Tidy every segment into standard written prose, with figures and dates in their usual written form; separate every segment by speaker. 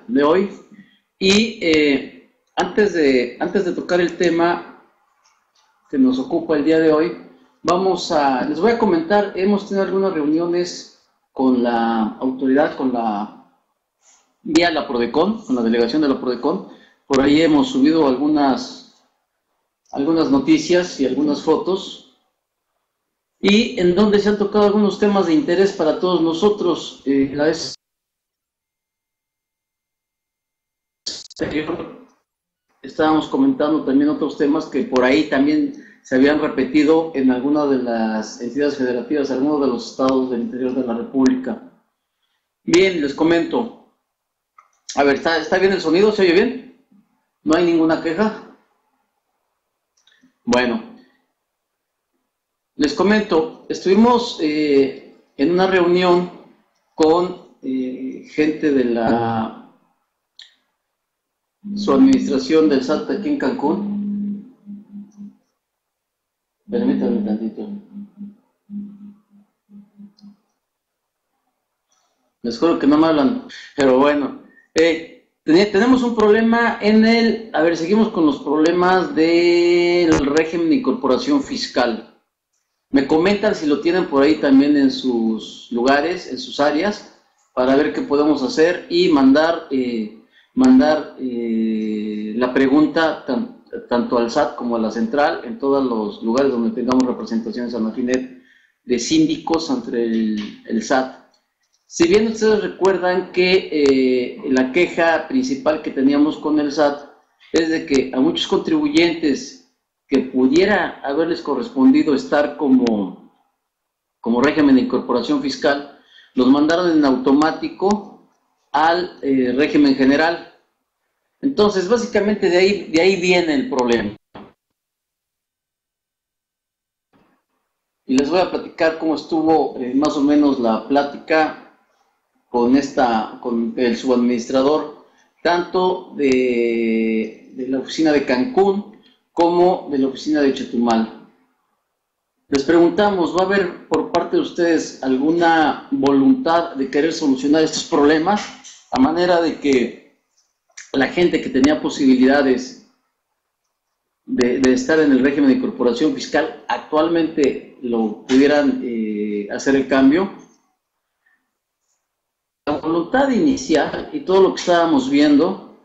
Speaker 1: de hoy. Y antes de tocar el tema que nos ocupa el día de hoy, les voy a comentar, hemos tenido algunas reuniones con la autoridad, vía la PRODECON, con la delegación de la PRODECON. Por ahí hemos subido algunas noticias y algunas fotos, y en donde se han tocado algunos temas de interés para todos nosotros. La vez anterior estábamos comentando también otros temas que por ahí también se habían repetido en alguna de las entidades federativas, algunos de los estados del interior de la República. Bien, les comento. A ver, ¿está bien el sonido? ¿Se oye bien? ¿No hay ninguna queja? Bueno, les comento, estuvimos en una reunión con gente de su administración del SAT aquí en Cancún. Permítanme tantito. Les juro que no me hablan, pero bueno. Tenemos un problema seguimos con los problemas del régimen de incorporación fiscal. Me comentan si lo tienen por ahí también en sus lugares, en sus áreas, para ver qué podemos hacer y mandar la pregunta tanto al SAT como a la central, en todos los lugares donde tengamos representaciones a Mafinet de síndicos ante el SAT. Si bien ustedes recuerdan que la queja principal que teníamos con el SAT es de que a muchos contribuyentes que pudiera haberles correspondido estar como régimen de incorporación fiscal, los mandaron en automático al régimen general. Entonces, básicamente de ahí viene el problema. Y les voy a platicar cómo estuvo más o menos la plática con el subadministrador, tanto de la oficina de Cancún como de la oficina de Chetumal. Les preguntamos, ¿va a haber por parte de ustedes alguna voluntad de querer solucionar estos problemas? A manera de que la gente que tenía posibilidades de estar en el régimen de incorporación fiscal actualmente lo pudieran hacer el cambio. La voluntad inicial y todo lo que estábamos viendo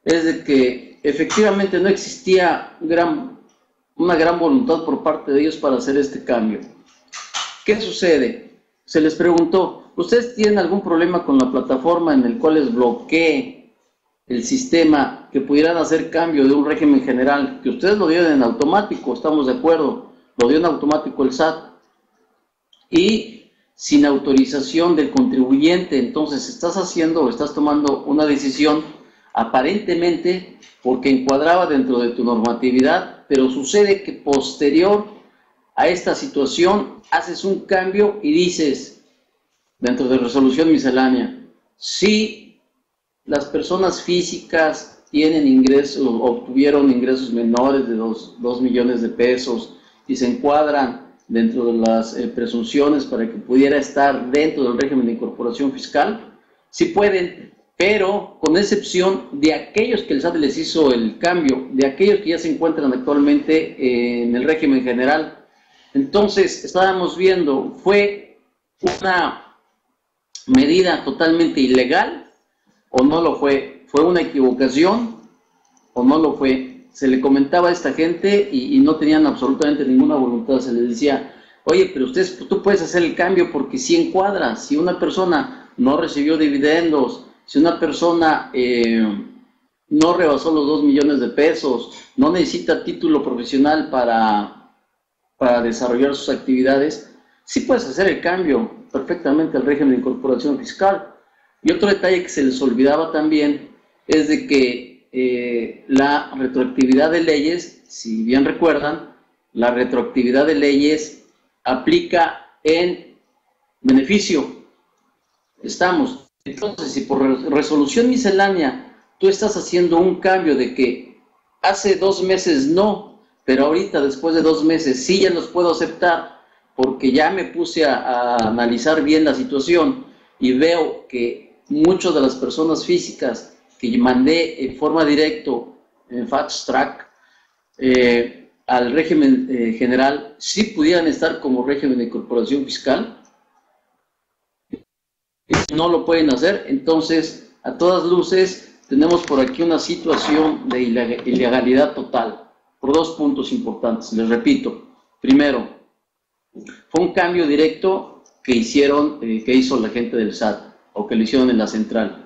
Speaker 1: es de que efectivamente no existía una gran voluntad por parte de ellos para hacer este cambio. ¿Qué sucede? Se les preguntó, ¿ustedes tienen algún problema con la plataforma en el cual les bloquee el sistema que pudieran hacer cambio de un régimen general? Que ustedes lo dieron en automático, estamos de acuerdo, lo dio en automático el SAT. Y sin autorización del contribuyente, entonces estás tomando una decisión aparentemente porque encuadraba dentro de tu normatividad, pero sucede que posterior a esta situación haces un cambio y dices, dentro de resolución miscelánea, si las personas físicas tienen ingresos, obtuvieron ingresos menores de 2 millones de pesos y se encuadran dentro de las presunciones para que pudiera estar dentro del régimen de incorporación fiscal, sí pueden, pero con excepción de aquellos que el SAT les hizo el cambio, de aquellos que ya se encuentran actualmente en el régimen general. Entonces, estábamos viendo, ¿fue una medida totalmente ilegal o no lo fue? ¿Fue una equivocación o no lo fue? Se le comentaba a esta gente y no tenían absolutamente ninguna voluntad. Se les decía, oye, pero tú puedes hacer el cambio porque si encuadra, si una persona no recibió dividendos, si una persona no rebasó los 2 millones de pesos, no necesita título profesional para desarrollar sus actividades, sí puedes hacer el cambio perfectamente al régimen de incorporación fiscal. Y otro detalle que se les olvidaba también es de que la retroactividad de leyes, si bien recuerdan, la retroactividad de leyes aplica en beneficio. Entonces, si por resolución miscelánea tú estás haciendo un cambio de que hace 2 meses no, pero ahorita después de 2 meses sí ya los puedo aceptar porque ya me puse a analizar bien la situación y veo que muchas de las personas físicas que mandé en forma directo en Fast Track al régimen general, sí pudieran estar como régimen de incorporación fiscal. No lo pueden hacer, entonces a todas luces tenemos por aquí una situación de ilegalidad total, por dos puntos importantes, les repito. Primero, fue un cambio directo que hizo la gente del SAT, o que lo hicieron en la central.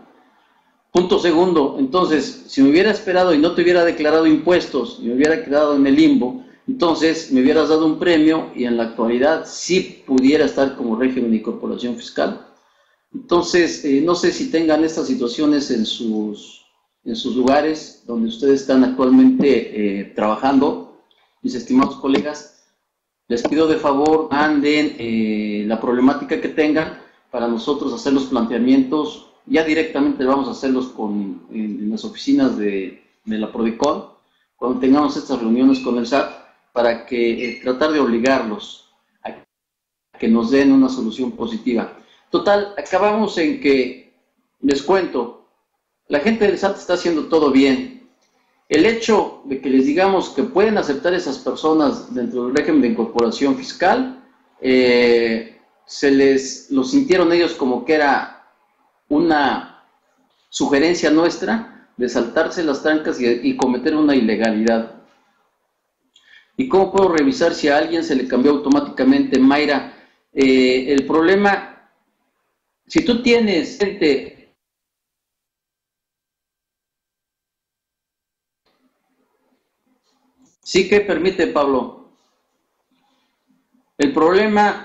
Speaker 1: Punto segundo, entonces, si me hubiera esperado y no te hubiera declarado impuestos, y me hubiera quedado en el limbo, entonces me hubieras dado un premio y en la actualidad sí pudiera estar como régimen de incorporación fiscal. Entonces, no sé si tengan estas situaciones en sus lugares donde ustedes están actualmente trabajando, mis estimados colegas. Les pido de favor, manden la problemática que tengan para nosotros hacer los planteamientos. Ya directamente vamos a hacerlos en las oficinas de la Prodecon, cuando tengamos estas reuniones con el SAT, para que tratar de obligarlos a que nos den una solución positiva. Total, acabamos en que, les cuento, la gente del SAT está haciendo todo bien. El hecho de que les digamos que pueden aceptar esas personas dentro del régimen de incorporación fiscal, lo sintieron ellos como que era una sugerencia nuestra de saltarse las trancas y cometer una ilegalidad. ¿Y cómo puedo revisar si a alguien se le cambió automáticamente, Mayra? El problema, si tú tienes gente, sí que permite, Pablo. El problema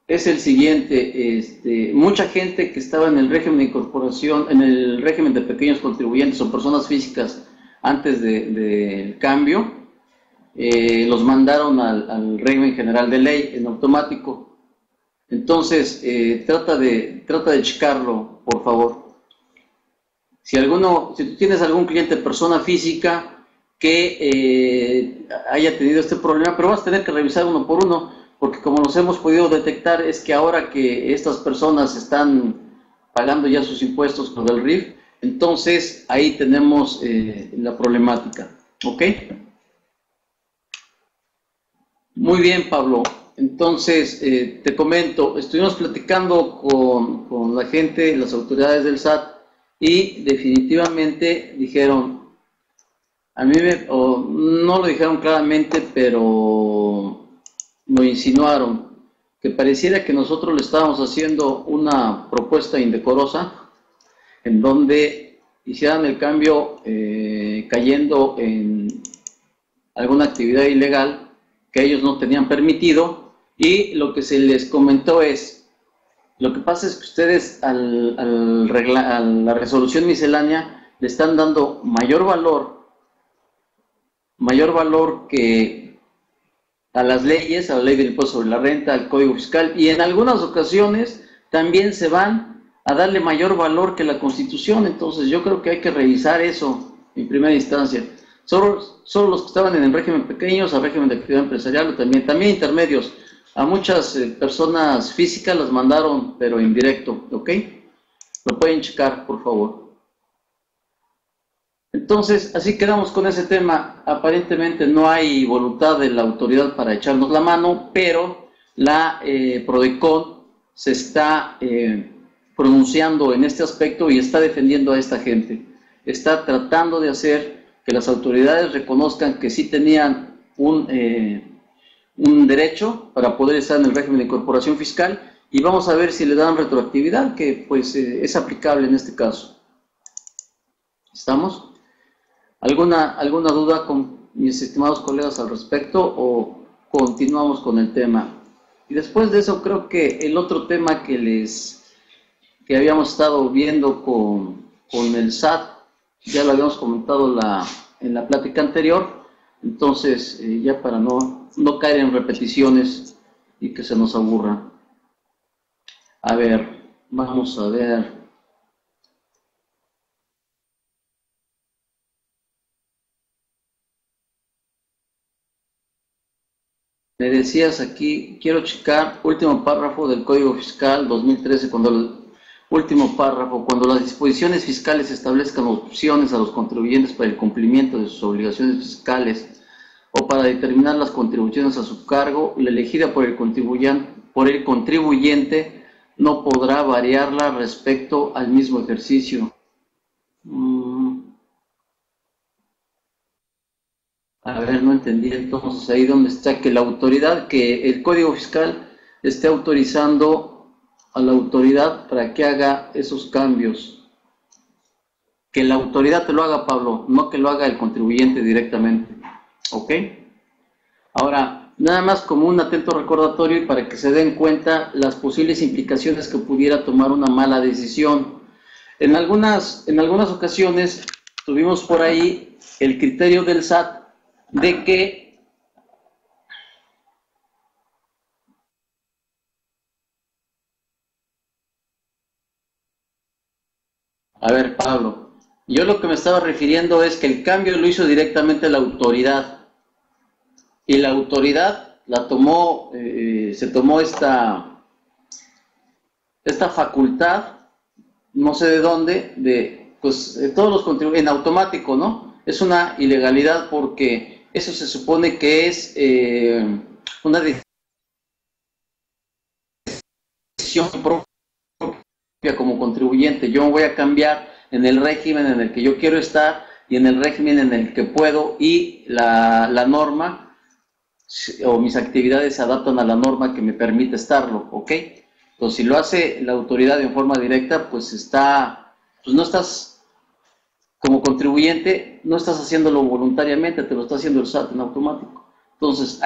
Speaker 1: es el siguiente, mucha gente que estaba en el régimen de incorporación, en el régimen de pequeños contribuyentes o personas físicas antes del cambio, los mandaron al régimen general de ley en automático. Entonces, trata de checarlo, por favor. Si tú tienes algún cliente persona física que haya tenido este problema, pero vas a tener que revisar uno por uno, porque como nos hemos podido detectar, es que ahora que estas personas están pagando ya sus impuestos con el RIF, entonces ahí tenemos la problemática, ¿ok? Muy bien, Pablo. Entonces, te comento, estuvimos platicando con la gente, las autoridades del SAT, y definitivamente dijeron, no lo dijeron claramente, pero lo insinuaron, que pareciera que nosotros le estábamos haciendo una propuesta indecorosa, en donde hicieran el cambio cayendo en alguna actividad ilegal que ellos no tenían permitido, y lo que se les comentó es, lo que pasa es que ustedes a la resolución miscelánea le están dando mayor valor que a las leyes, a la ley del impuesto sobre la renta, al código fiscal, y en algunas ocasiones también se van a darle mayor valor que la Constitución. Entonces yo creo que hay que revisar eso en primera instancia. Solo los que estaban en el régimen pequeños, al régimen de actividad empresarial, también intermedios. A muchas personas físicas las mandaron, pero indirecto, ¿ok? Lo pueden checar, por favor. Entonces, así quedamos con ese tema. Aparentemente no hay voluntad de la autoridad para echarnos la mano, pero la Prodecon se está pronunciando en este aspecto y está defendiendo a esta gente. Está tratando de hacer que las autoridades reconozcan que sí tenían un derecho para poder estar en el régimen de incorporación fiscal, y vamos a ver si le dan retroactividad, que pues es aplicable en este caso. ¿Estamos? ¿Alguna duda con mis estimados colegas al respecto, o continuamos con el tema? Y después de eso, creo que el otro tema que habíamos estado viendo con el SAT, ya lo habíamos comentado en la plática anterior. Entonces, ya para no caer en repeticiones y que se nos aburra. A ver, vamos a ver. Me decías aquí, quiero checar, último párrafo del Código Fiscal 2013, cuando Último párrafo. Cuando las disposiciones fiscales establezcan opciones a los contribuyentes para el cumplimiento de sus obligaciones fiscales o para determinar las contribuciones a su cargo, la elegida por el contribuyente no podrá variarla respecto al mismo ejercicio. A ver, no entendí entonces ahí donde está que la autoridad, que el Código Fiscal esté autorizando a la autoridad para que haga esos cambios. Que la autoridad te lo haga, Pablo, no que lo haga el contribuyente directamente. ¿Ok? Ahora, nada más como un atento recordatorio y para que se den cuenta las posibles implicaciones que pudiera tomar una mala decisión. En algunas ocasiones tuvimos por ahí el criterio del SAT de que a ver, Pablo, yo lo que me estaba refiriendo es que el cambio lo hizo directamente la autoridad y la autoridad la tomó, se tomó esta facultad, no sé de dónde, de pues todos los contribuyentes en automático, ¿no? Es una ilegalidad porque eso se supone que es una decisión propia como contribuyente. Yo me voy a cambiar en el régimen en el que yo quiero estar y en el régimen en el que puedo y la norma o mis actividades se adaptan a la norma que me permite estarlo, ¿ok? Entonces, si lo hace la autoridad en forma directa, pues no estás, como contribuyente, no estás haciéndolo voluntariamente, te lo está haciendo el SAT en automático. Entonces,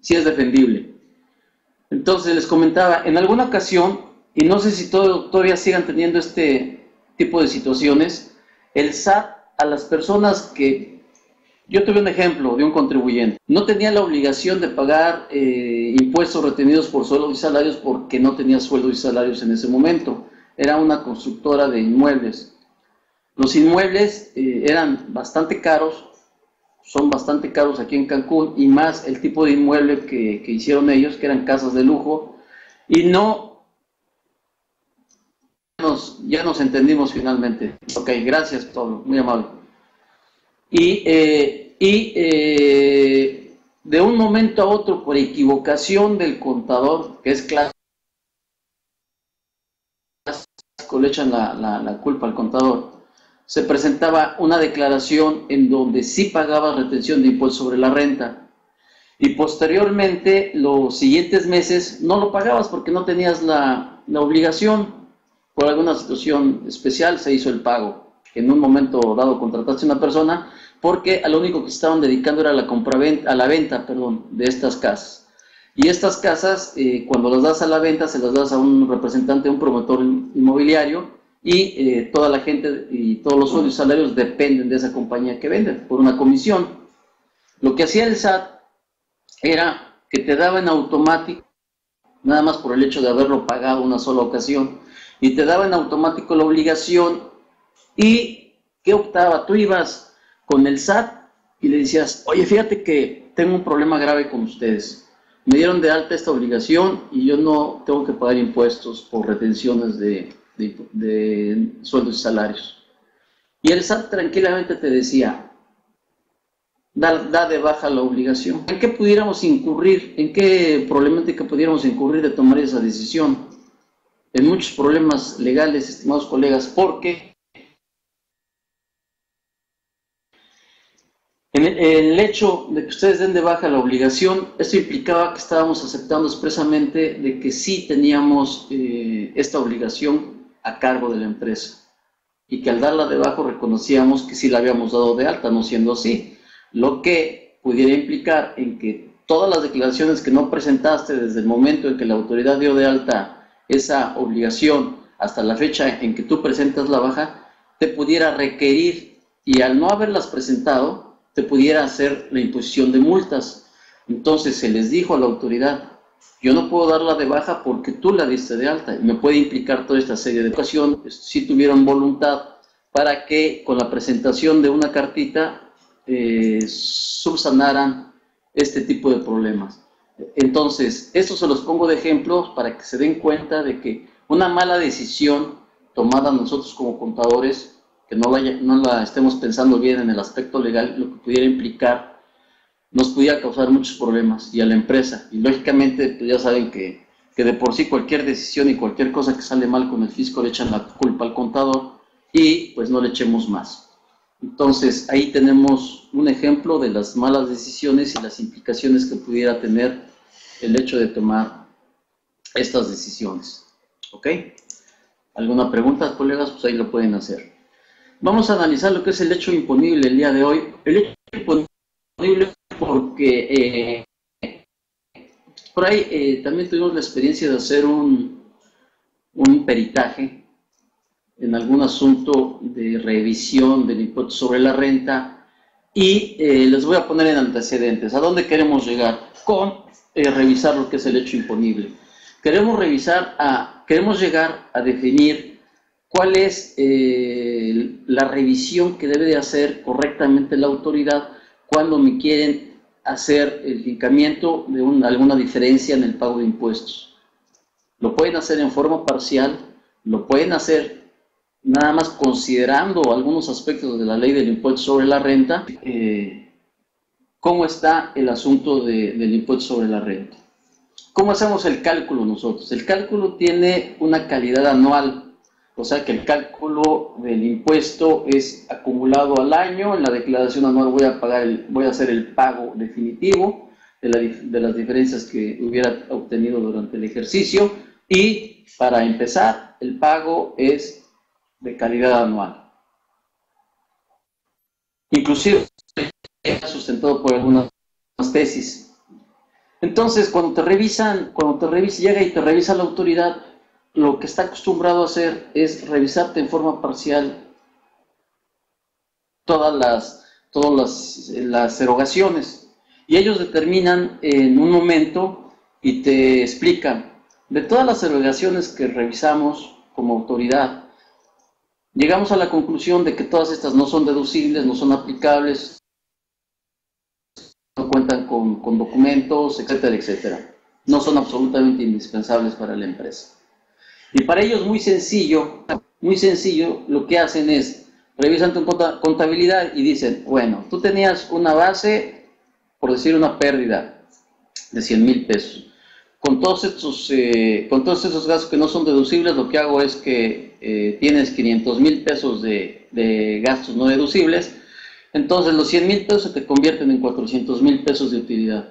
Speaker 1: sí es defendible. Entonces, les comentaba, en alguna ocasión, y no sé si todavía sigan teniendo este tipo de situaciones, el SAT a las personas que... Yo tuve un ejemplo de un contribuyente. No tenía la obligación de pagar impuestos retenidos por sueldos y salarios porque no tenía sueldos y salarios en ese momento. Era una constructora de inmuebles. Los inmuebles eran bastante caros, son bastante caros aquí en Cancún, y más el tipo de inmueble que hicieron ellos, que eran casas de lujo, y ya nos entendimos finalmente. Ok, gracias, Pablo, muy amable. De un momento a otro, por equivocación del contador, que es clásico, le echan la culpa al contador, se presentaba una declaración en donde sí pagaba retención de impuestos sobre la renta, y posteriormente, los siguientes meses, no lo pagabas porque no tenías la obligación. Por alguna situación especial se hizo el pago. En un momento dado contrataste a una persona porque a lo único que estaban dedicando era la venta de estas casas. Y estas casas, cuando las das a la venta, se las das a un representante, a un promotor inmobiliario, y toda la gente y todos los sueldos y salarios dependen de esa compañía que vende, por una comisión. Lo que hacía el SAT era que te daba en automático, nada más por el hecho de haberlo pagado una sola ocasión, y te daba en automático la obligación. ¿Y qué optaba? Tú ibas con el SAT y le decías, oye, fíjate que tengo un problema grave con ustedes, me dieron de alta esta obligación y yo no tengo que pagar impuestos por retenciones de sueldos y salarios. Y el SAT tranquilamente te decía, da de baja la obligación. ¿En qué pudiéramos incurrir? ¿En qué problemática pudiéramos incurrir de tomar esa decisión? En muchos problemas legales, estimados colegas, porque el hecho de que ustedes den de baja la obligación, esto implicaba que estábamos aceptando expresamente de que sí teníamos esta obligación a cargo de la empresa, y que al darla de baja reconocíamos que sí la habíamos dado de alta, no siendo así. Lo que pudiera implicar en que todas las declaraciones que no presentaste desde el momento en que la autoridad dio de alta esa obligación hasta la fecha en que tú presentas la baja, te pudiera requerir, y al no haberlas presentado, te pudiera hacer la imposición de multas. Entonces se les dijo a la autoridad, yo no puedo darla de baja porque tú la diste de alta, y me puede implicar toda esta serie de ocasiones. Si tuvieron voluntad para que con la presentación de una cartita subsanaran este tipo de problemas. Entonces, esto se los pongo de ejemplo para que se den cuenta de que una mala decisión tomada nosotros como contadores, que no la estemos pensando bien en el aspecto legal, lo que pudiera implicar, nos pudiera causar muchos problemas y a la empresa. Y lógicamente, pues ya saben que de por sí cualquier decisión y cualquier cosa que sale mal con el fisco le echan la culpa al contador y pues no le echemos más. Entonces, ahí tenemos un ejemplo de las malas decisiones y las implicaciones que pudiera tener el hecho de tomar estas decisiones. ¿Ok? ¿Alguna pregunta, colegas? Pues ahí lo pueden hacer. Vamos a analizar lo que es el hecho imponible el día de hoy. El hecho imponible porque por ahí también tuvimos la experiencia de hacer un peritaje en algún asunto de revisión del impuesto sobre la renta y les voy a poner en antecedentes. ¿A dónde queremos llegar? Con revisar lo que es el hecho imponible. Queremos llegar a definir cuál es la revisión que debe de hacer correctamente la autoridad cuando me quieren hacer el fincamiento de alguna diferencia en el pago de impuestos. Lo pueden hacer en forma parcial, lo pueden hacer nada más considerando algunos aspectos de la ley del impuesto sobre la renta. ¿Cómo está el asunto del impuesto sobre la renta? ¿Cómo hacemos el cálculo nosotros? El cálculo tiene una calidad anual, o sea que el cálculo del impuesto es acumulado al año. En la declaración anual voy a hacer el pago definitivo de las diferencias que hubiera obtenido durante el ejercicio, y para empezar el pago es de calidad anual. Inclusive sustentado por algunas tesis. Entonces, cuando llega y te revisa la autoridad, lo que está acostumbrado a hacer es revisarte en forma parcial todas las erogaciones. Y ellos determinan en un momento y te explican, de todas las erogaciones que revisamos como autoridad, llegamos a la conclusión de que todas estas no son deducibles, no son aplicables, no cuentan con documentos, etcétera, etcétera. No son absolutamente indispensables para la empresa. Y para ellos muy sencillo, lo que hacen es, revisan tu contabilidad y dicen, bueno, tú tenías una base, por decir una pérdida de 100,000 pesos. Con todos estos gastos que no son deducibles, lo que hago es que tienes 500,000 pesos de gastos no deducibles. Entonces los 100,000 pesos se te convierten en 400,000 pesos de utilidad.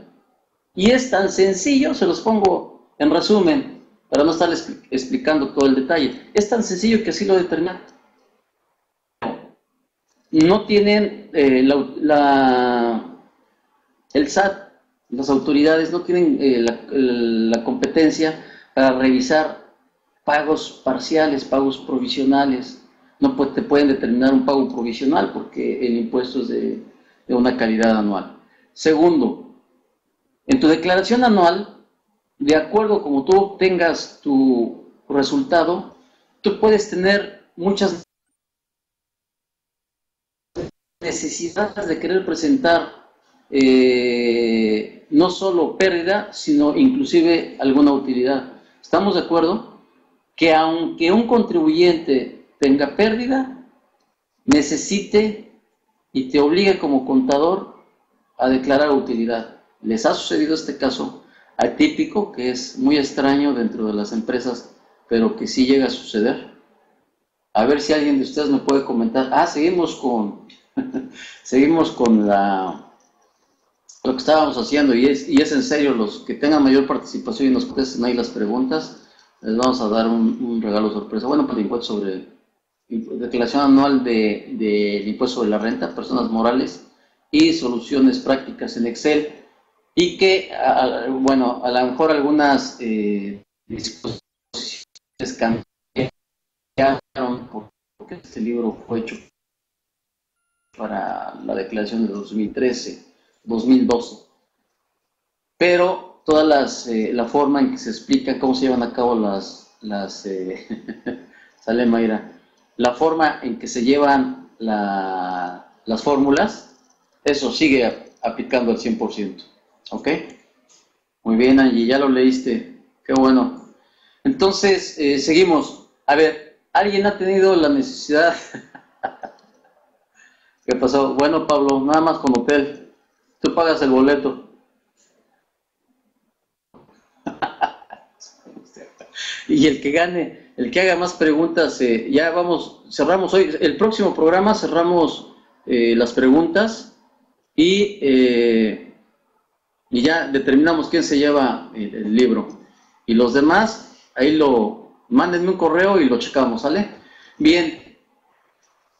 Speaker 1: Y es tan sencillo, se los pongo en resumen, para no estar explicando todo el detalle. Es tan sencillo que así lo determinan. No tienen el SAT, las autoridades no tienen la competencia para revisar pagos parciales, pagos provisionales. No te pueden determinar un pago provisional porque el impuesto es de una calidad anual. Segundo, en tu declaración anual, de acuerdo como tú obtengas tu resultado, tú puedes tener muchas necesidades de querer presentar no solo pérdida, sino inclusive alguna utilidad. ¿Estamos de acuerdo? Que aunque un contribuyente tenga pérdida, necesite y te obligue como contador a declarar utilidad. ¿Les ha sucedido este caso atípico, que es muy extraño dentro de las empresas, pero que sí llega a suceder? A ver si alguien de ustedes me puede comentar. Seguimos con lo que estábamos haciendo, y es en serio. Los que tengan mayor participación y nos contesten ahí las preguntas, les vamos a dar un regalo sorpresa. Bueno, para el impuesto sobre declaración anual del impuesto sobre la renta, personas morales, y soluciones prácticas en Excel, y que, bueno, a lo mejor algunas disposiciones cambiaron porque este libro fue hecho para la declaración de 2013, 2012. Pero la forma en que se explica cómo se llevan a cabo sale Mayra, la forma en que se llevan las fórmulas, eso sigue aplicando al 100%. ¿Ok? Muy bien, Angie, ya lo leíste. Qué bueno. Entonces, seguimos. A ver, ¿alguien ha tenido la necesidad? ¿Qué pasó? Bueno, Pablo, nada más con hotel. Tú pagas el boleto. Y el que gane, el que haga más preguntas, ya vamos, cerramos hoy. El próximo programa cerramos las preguntas y ya determinamos quién se lleva el libro. Y los demás, ahí mándenme un correo y lo checamos, ¿sale? Bien,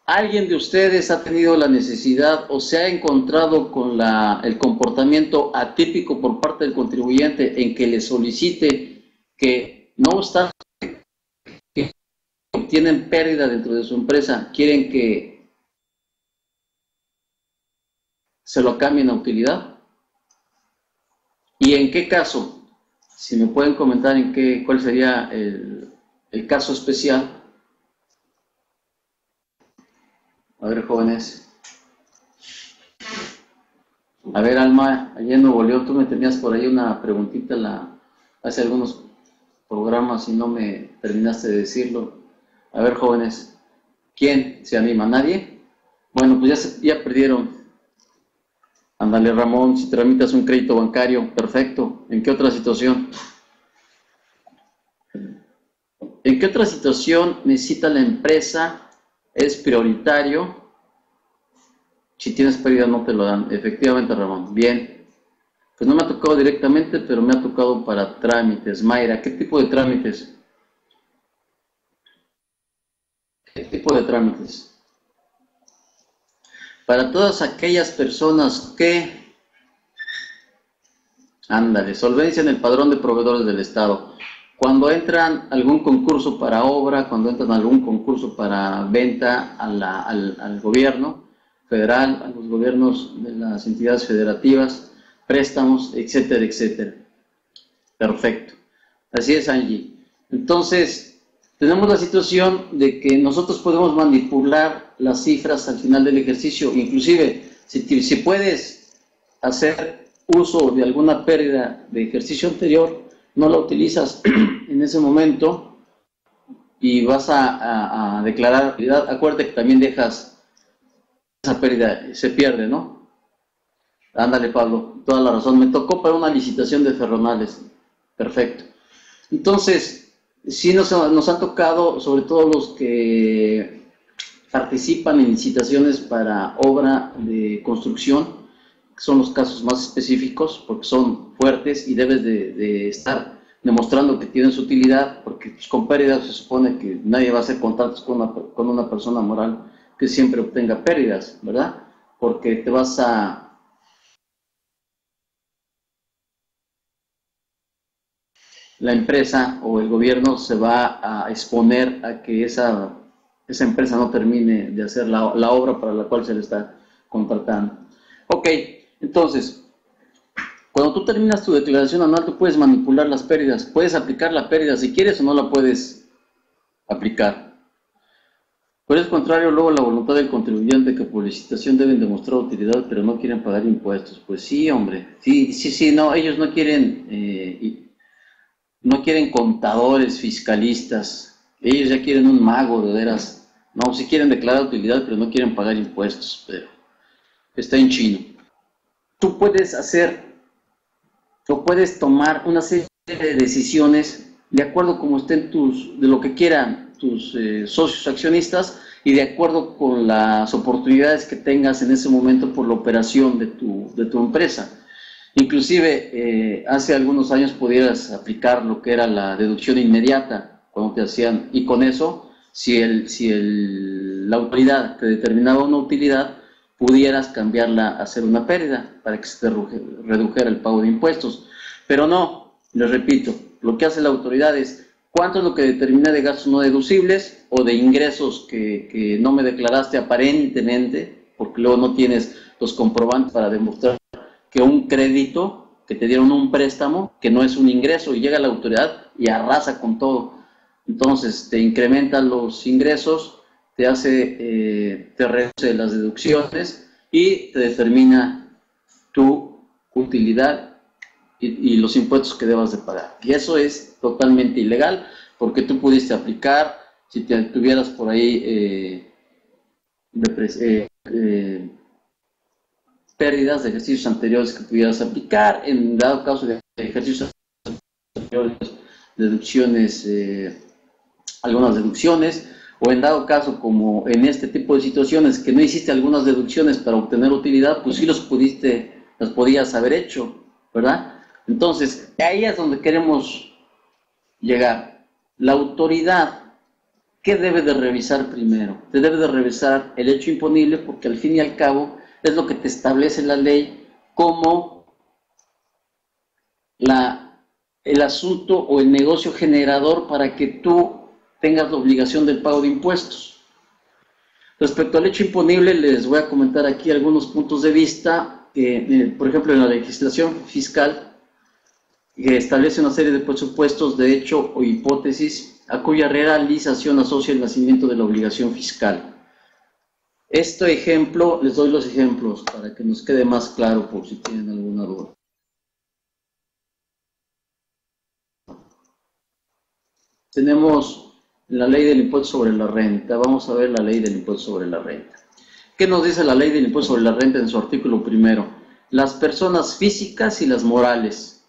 Speaker 1: ¿alguien de ustedes ha tenido la necesidad o se ha encontrado con el comportamiento atípico por parte del contribuyente en que le solicite que no obstante que obtienen pérdida dentro de su empresa, quieren que se lo cambien a utilidad? ¿Y en qué caso? Si me pueden comentar cuál sería el caso especial. A ver, jóvenes. A ver, Alma, allá en Nuevo León, tú me tenías por ahí una preguntita hace algunos programas y no me terminaste de decirlo. A ver, jóvenes, ¿quién se anima? ¿Nadie? Bueno, pues ya perdieron. Ándale, Ramón, si tramitas un crédito bancario, perfecto. ¿En qué otra situación? ¿En qué otra situación necesita la empresa? ¿Es prioritario? Si tienes pérdida no te lo dan. Efectivamente, Ramón. Bien. Pues no me ha tocado directamente, pero me ha tocado para trámites. Mayra, ¿qué tipo de trámites? ¿Qué tipo de trámites? Para todas aquellas personas que... Ándale, solvencia en el padrón de proveedores del Estado. Cuando entran algún concurso para obra, cuando entran algún concurso para venta al gobierno federal, a los gobiernos de las entidades federativas, préstamos, etcétera, etcétera. Perfecto. Así es, Angie. Entonces, tenemos la situación de que nosotros podemos manipular las cifras al final del ejercicio. Inclusive, si puedes hacer uso de alguna pérdida de ejercicio anterior, no la utilizas en ese momento y vas a declarar utilidad. Acuérdate que también dejas esa pérdida, se pierde, ¿no? Ándale, Pablo, toda la razón. Me tocó para una licitación de ferronales. Perfecto. Entonces, sí nos han tocado, sobre todo los que participan en licitaciones para obra de construcción, que son los casos más específicos, porque son fuertes y debes de estar demostrando que tienen su utilidad, porque pues, con pérdidas se supone que nadie va a hacer contratos con una persona moral que siempre obtenga pérdidas, ¿verdad? Porque te vas la empresa o el gobierno se va a exponer a que esa empresa no termine de hacer la obra para la cual se le está contratando. Ok, entonces, cuando tú terminas tu declaración anual, tú puedes manipular las pérdidas, puedes aplicar la pérdida si quieres o no la puedes aplicar. Por el contrario, luego la voluntad del contribuyente que por licitación deben demostrar utilidad, pero no quieren pagar impuestos. Pues sí, hombre, sí, no, ellos no quieren contadores, fiscalistas, ellos ya quieren un mago de veras. No, sí quieren declarar utilidad, pero no quieren pagar impuestos, pero está en chino. Tú puedes puedes tomar una serie de decisiones de acuerdo como estén de lo que quieran tus socios accionistas y de acuerdo con las oportunidades que tengas en ese momento por la operación de tu empresa. Inclusive, hace algunos años pudieras aplicar lo que era la deducción inmediata, cuando te hacían, y con eso, si la autoridad te determinaba una utilidad, pudieras cambiarla a hacer una pérdida para que se te redujera el pago de impuestos. Pero no, les repito, lo que hace la autoridad es cuánto es lo que determina de gastos no deducibles o de ingresos que no me declaraste aparentemente, porque luego no tienes los comprobantes para demostrar que un crédito, que te dieron un préstamo, que no es un ingreso, y llega la autoridad y arrasa con todo. Entonces te incrementa los ingresos, te reduce las deducciones y te determina tu utilidad y los impuestos que debas de pagar. Y eso es totalmente ilegal, porque tú pudiste aplicar, si tuvieras por ahí pérdidas de ejercicios anteriores que pudieras aplicar, en dado caso de ejercicios anteriores, deducciones, algunas deducciones, o en dado caso, como en este tipo de situaciones, que no hiciste algunas deducciones para obtener utilidad, pues sí las podías haber hecho, ¿verdad? Entonces, ahí es donde queremos llegar. La autoridad, ¿qué debe de revisar primero? Te debe de revisar el hecho imponible, porque al fin y al cabo es lo que te establece la ley como el asunto o el negocio generador para que tú tengas la obligación del pago de impuestos. Respecto al hecho imponible, les voy a comentar aquí algunos puntos de vista. Por ejemplo, en la legislación fiscal, que establece una serie de presupuestos de hecho o hipótesis a cuya realización asocia el nacimiento de la obligación fiscal. Este ejemplo, les doy los ejemplos para que nos quede más claro por si tienen alguna duda. Tenemos la ley del impuesto sobre la renta. Vamos a ver la ley del impuesto sobre la renta. ¿Qué nos dice la ley del impuesto sobre la renta en su artículo primero? Las personas físicas y las morales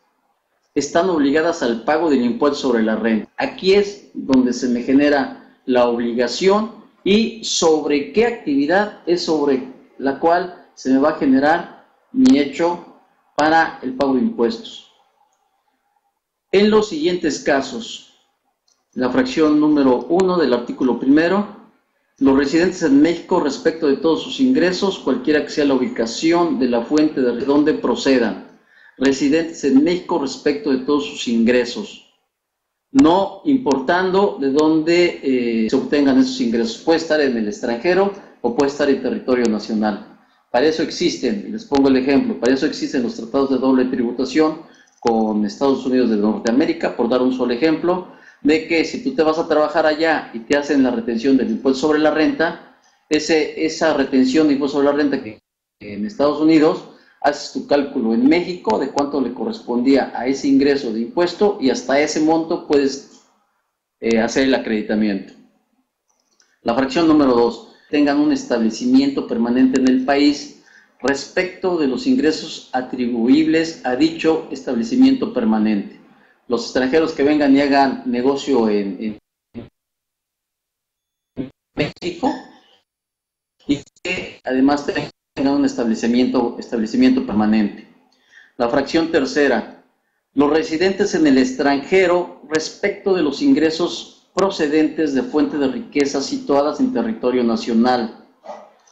Speaker 1: están obligadas al pago del impuesto sobre la renta. Aquí es donde se me genera la obligación y sobre qué actividad es sobre la cual se me va a generar mi hecho para el pago de impuestos. En los siguientes casos, la fracción número 1 del artículo primero, los residentes en México respecto de todos sus ingresos, cualquiera que sea la ubicación de la fuente de donde procedan. Residentes en México respecto de todos sus ingresos, no importando de dónde se obtengan esos ingresos. Puede estar en el extranjero o puede estar en territorio nacional. Para eso existen, les pongo el ejemplo, para eso existen los tratados de doble tributación con Estados Unidos de Norteamérica, por dar un solo ejemplo, de que si tú te vas a trabajar allá y te hacen la retención del impuesto sobre la renta, esa retención de impuesto sobre la renta que en Estados Unidos, haces tu cálculo en México de cuánto le correspondía a ese ingreso de impuesto y hasta ese monto puedes hacer el acreditamiento. La fracción número 2, tengan un establecimiento permanente en el país respecto de los ingresos atribuibles a dicho establecimiento permanente. Los extranjeros que vengan y hagan negocio en México y que además tengan un establecimiento permanente. La fracción tercera, los residentes en el extranjero respecto de los ingresos procedentes de fuentes de riqueza situadas en territorio nacional.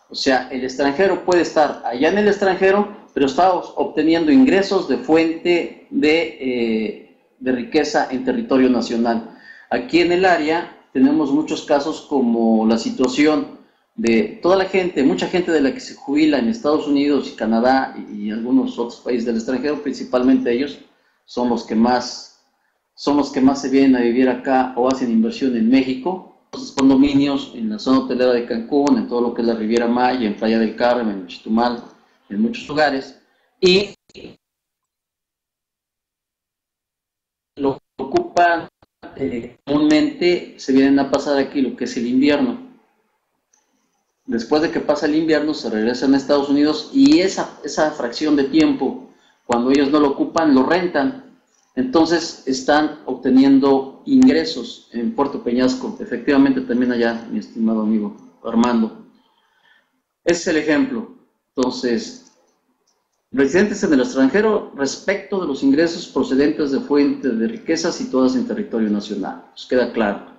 Speaker 1: O sea, el extranjero puede estar allá en el extranjero, pero está obteniendo ingresos de fuente de riqueza en territorio nacional. Aquí en el área tenemos muchos casos como la situación de toda la gente, mucha gente de la que se jubila en Estados Unidos y Canadá y algunos otros países del extranjero, principalmente ellos, son los que más se vienen a vivir acá o hacen inversión en México. Los condominios en la zona hotelera de Cancún, en todo lo que es la Riviera Maya, en Playa del Carmen, en Chetumal, en muchos lugares, y lo que ocupan comúnmente se vienen a pasar aquí lo que es el invierno. Después de que pasa el invierno se regresan a Estados Unidos y esa fracción de tiempo, cuando ellos no lo ocupan, lo rentan. Entonces están obteniendo ingresos en Puerto Peñasco, efectivamente también allá, mi estimado amigo Armando. Ese es el ejemplo. Entonces, residentes en el extranjero respecto de los ingresos procedentes de fuentes de riqueza situadas en territorio nacional. Pues queda claro.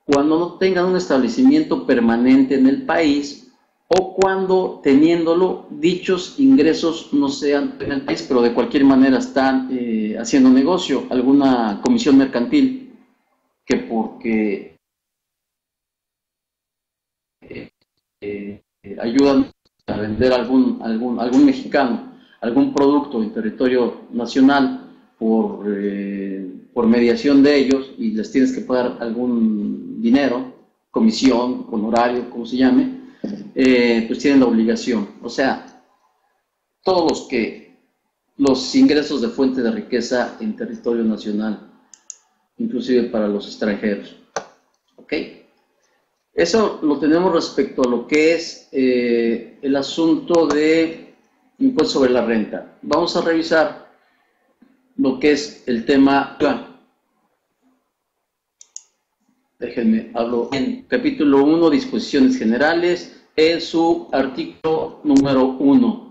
Speaker 1: Cuando no tengan un establecimiento permanente en el país o cuando teniéndolo dichos ingresos no sean en el país, pero de cualquier manera están haciendo negocio, alguna comisión mercantil que porque ayudan a vender algún mexicano, algún producto en territorio nacional por mediación de ellos y les tienes que pagar algún dinero, comisión, honorario, como se llame, pues tienen la obligación. O sea, todos los que los ingresos de fuente de riqueza en territorio nacional, inclusive para los extranjeros. ¿Ok? Eso lo tenemos respecto a lo que es el asunto de impuesto sobre la renta. Vamos a revisar lo que es el tema. Déjenme, hablo en capítulo 1, disposiciones generales, en su artículo número 1.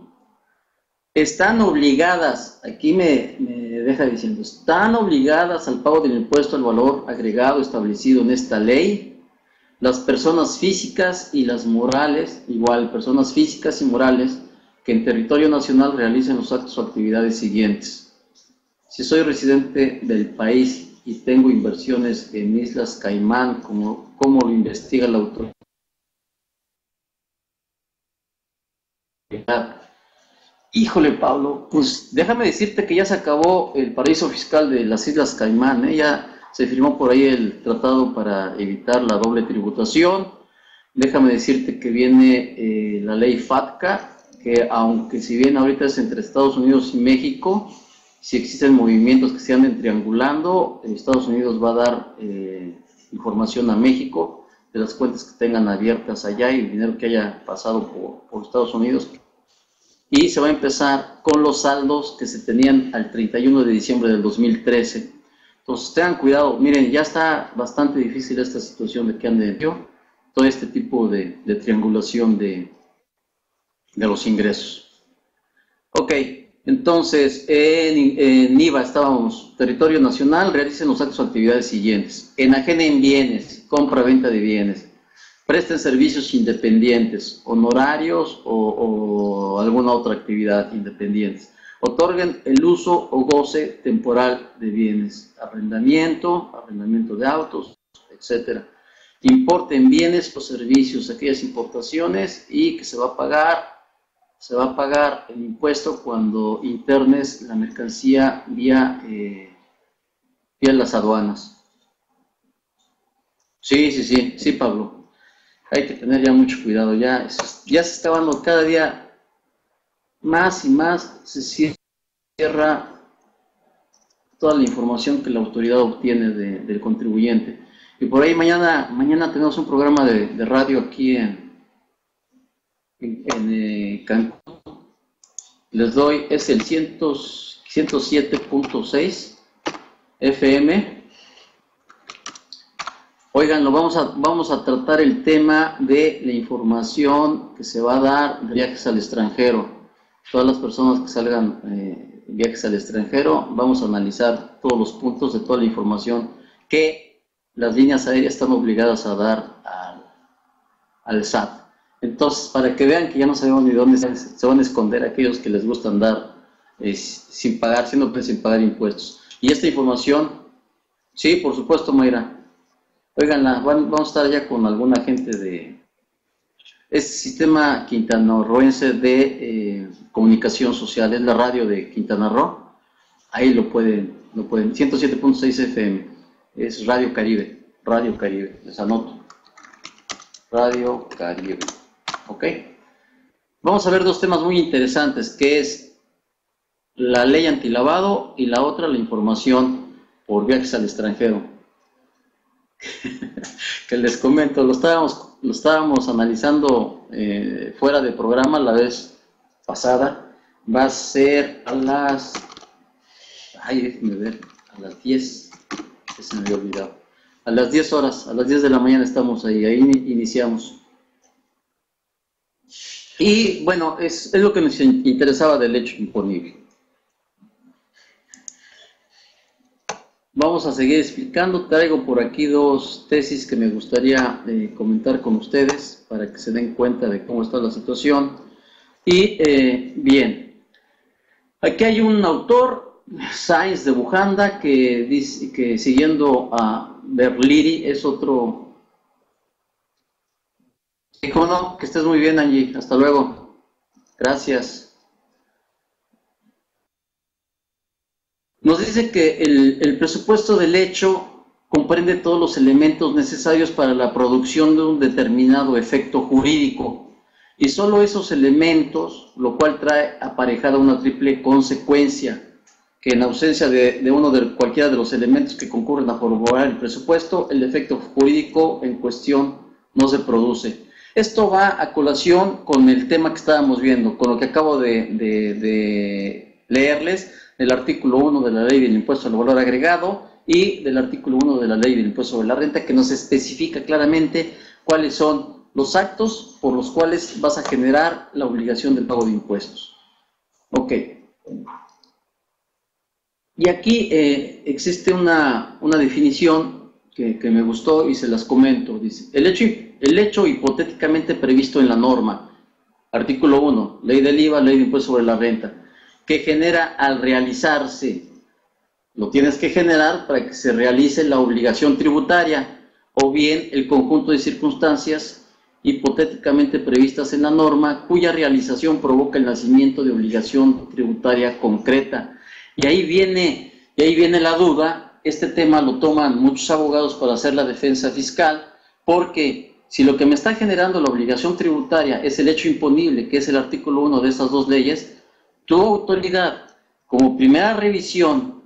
Speaker 1: Están obligadas, aquí me deja diciendo, están obligadas al pago del impuesto al valor agregado establecido en esta ley, las personas físicas y las morales, igual, personas físicas y morales, que en territorio nacional realicen los actos o actividades siguientes. Si soy residente del país y tengo inversiones en Islas Caimán, como lo investiga la autoridad. Híjole, Pablo, pues déjame decirte que ya se acabó el paraíso fiscal de las Islas Caimán, ¿eh? Ya se firmó por ahí el tratado para evitar la doble tributación. Déjame decirte que viene la ley FATCA, que aunque si bien ahorita es entre Estados Unidos y México, si existen movimientos que se anden triangulando, Estados Unidos va a dar información a México de las cuentas que tengan abiertas allá y el dinero que haya pasado por Estados Unidos. Y se va a empezar con los saldos que se tenían al 31 de diciembre del 2013. Entonces tengan cuidado, miren, ya está bastante difícil esta situación de que ande todo este tipo de triangulación de los ingresos. Ok. Entonces, en IVA estábamos, territorio nacional, realicen los actos o actividades siguientes: enajenen bienes, compra-venta de bienes, presten servicios independientes, honorarios o alguna otra actividad independientes, otorguen el uso o goce temporal de bienes, arrendamiento de autos, etcétera. Importen bienes o servicios, aquellas importaciones, y que se va a pagar el impuesto cuando internes la mercancía vía las aduanas. Sí, Pablo. Hay que tener ya mucho cuidado. Ya se está dando cada día más y más, se cierra toda la información que la autoridad obtiene del contribuyente. Y por ahí mañana tenemos un programa de radio aquí en Cancún. Les doy, es el 107.6 FM. Oigan, vamos a tratar el tema de la información que se va a dar de viajes al extranjero. Todas las personas que salgan viajes al extranjero, vamos a analizar todos los puntos de toda la información que las líneas aéreas están obligadas a dar al SAT. Entonces, para que vean que ya no sabemos ni dónde se van a esconder aquellos que les gusta andar sin pagar impuestos. Y esta información, sí, por supuesto, Mayra. Oiganla, vamos a estar ya con alguna gente de este sistema quintanarroense de comunicación social, es la radio de Quintana Roo. Ahí lo pueden, 107.6 FM, es Radio Caribe, les anoto. Radio Caribe. ¿Ok? Vamos a ver dos temas muy interesantes, que es la ley antilavado y la otra, la información por viajes al extranjero. Que les comento, lo estábamos analizando fuera de programa la vez pasada. Va a ser a las... déjenme ver, a las 10, que se me había olvidado. A las 10 horas, a las 10 de la mañana estamos ahí iniciamos. Y bueno, es lo que nos interesaba del hecho imponible. Vamos a seguir explicando. Traigo por aquí dos tesis que me gustaría comentar con ustedes para que se den cuenta de cómo está la situación. Y bien, aquí hay un autor, Sáenz de Bujanda, que dice que siguiendo a Berliri es otro. ¿Cómo no? Que estés muy bien, Angie. Hasta luego. Gracias. Nos dice que el presupuesto del hecho comprende todos los elementos necesarios para la producción de un determinado efecto jurídico y solo esos elementos, lo cual trae aparejada una triple consecuencia, que en ausencia de uno de cualquiera de los elementos que concurren a corroborar el presupuesto, el efecto jurídico en cuestión no se produce. Esto va a colación con el tema que estábamos viendo, con lo que acabo de leerles, del artículo 1 de la Ley del Impuesto al Valor Agregado y del artículo 1 de la Ley del Impuesto sobre la Renta, que nos especifica claramente cuáles son los actos por los cuales vas a generar la obligación del pago de impuestos. Ok. Y aquí existe una definición que me gustó y se las comento. Dice, el hecho hipotéticamente previsto en la norma, artículo 1, Ley del IVA, Ley de Impuesto sobre la Renta, que genera al realizarse, lo tienes que generar para que se realice la obligación tributaria, o bien el conjunto de circunstancias hipotéticamente previstas en la norma, cuya realización provoca el nacimiento de obligación tributaria concreta. Y ahí viene la duda. Este tema lo toman muchos abogados para hacer la defensa fiscal, porque si lo que me está generando la obligación tributaria es el hecho imponible, que es el artículo 1 de estas dos leyes, tu autoridad, como primera revisión,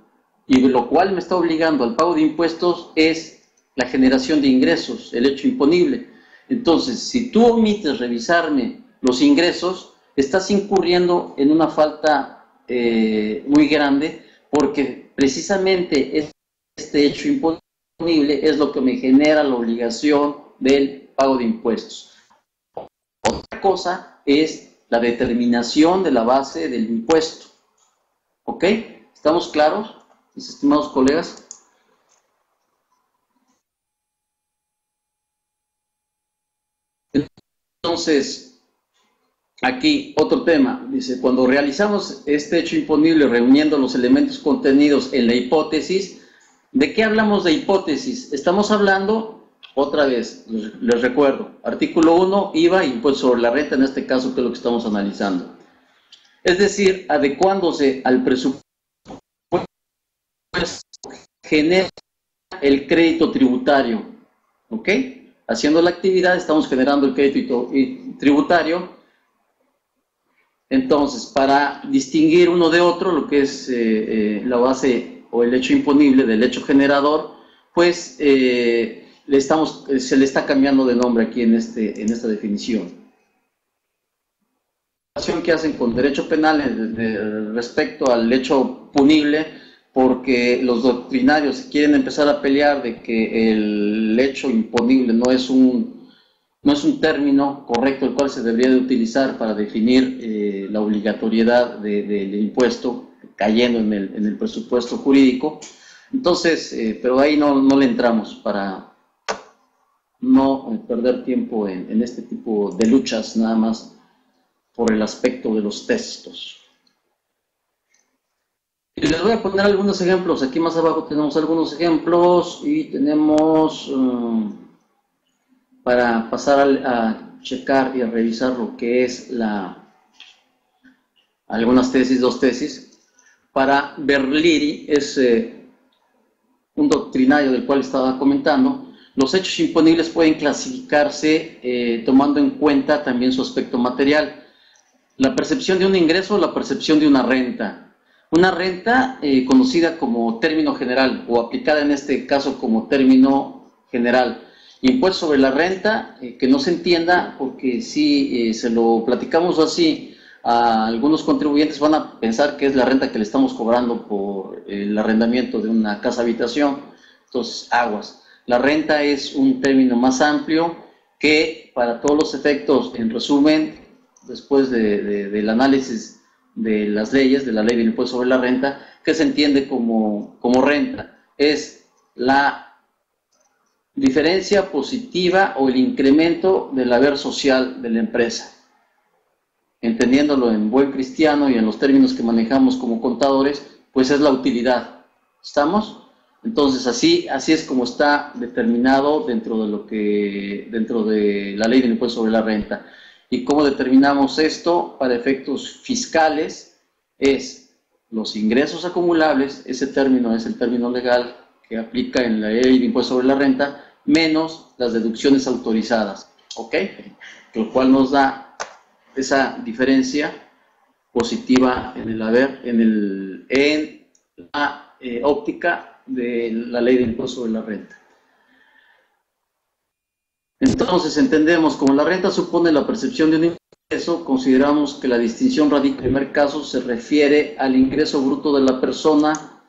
Speaker 1: y lo cual me está obligando al pago de impuestos, es la generación de ingresos, el hecho imponible. Entonces, si tú omites revisarme los ingresos, estás incurriendo en una falta muy grande, porque precisamente este hecho imponible es lo que me genera la obligación del pago de impuestos. Otra cosa es la determinación de la base del impuesto. ¿Ok? ¿Estamos claros, mis estimados colegas? Entonces, aquí otro tema, dice, cuando realizamos este hecho imponible reuniendo los elementos contenidos en la hipótesis, ¿de qué hablamos de hipótesis? Estamos hablando, otra vez, les recuerdo, artículo 1, IVA, impuesto sobre la renta, en este caso, que es lo que estamos analizando. Es decir, adecuándose al presupuesto, genera el crédito tributario, ¿ok? Haciendo la actividad estamos generando el crédito tributario. Entonces, para distinguir uno de otro, lo que es la base o el hecho imponible del hecho generador, pues se le está cambiando de nombre aquí en esta definición. La relación que hacen con derecho penal respecto al hecho punible, porque los doctrinarios quieren empezar a pelear de que el hecho imponible no es un término correcto el cual se debería de utilizar para definir la obligatoriedad del impuesto cayendo en el presupuesto jurídico. Entonces, pero ahí no le entramos para no perder tiempo en este tipo de luchas, nada más por el aspecto de los textos. Y les voy a poner algunos ejemplos. Aquí más abajo tenemos algunos ejemplos y tenemos... para pasar a checar y a revisar lo que es algunas tesis, dos tesis. Para Berliri, es un doctrinario del cual estaba comentando, los hechos imponibles pueden clasificarse tomando en cuenta también su aspecto material. La percepción de un ingreso o la percepción de una renta. Una renta conocida como término general o aplicada en este caso como término general. Impuesto sobre la renta, que no se entienda, porque si se lo platicamos así a algunos contribuyentes van a pensar que es la renta que le estamos cobrando por el arrendamiento de una casa habitación. Entonces, aguas. La renta es un término más amplio que para todos los efectos, en resumen, después del análisis de las leyes, de la ley del impuesto sobre la renta, que se entiende como renta, es la diferencia positiva o el incremento del haber social de la empresa. Entendiéndolo en buen cristiano y en los términos que manejamos como contadores, pues es la utilidad. ¿Estamos? Entonces así es como está determinado dentro de la ley del impuesto sobre la renta. ¿Y cómo determinamos esto? Para efectos fiscales es los ingresos acumulables, ese término es el término legal que aplica en la ley de impuesto sobre la renta, menos las deducciones autorizadas, ¿ok? Lo cual nos da esa diferencia positiva en el haber, en la óptica de la ley del impuesto sobre la renta. Entonces entendemos, como la renta supone la percepción de un ingreso, consideramos que la distinción radica en el primer caso se refiere al ingreso bruto de la persona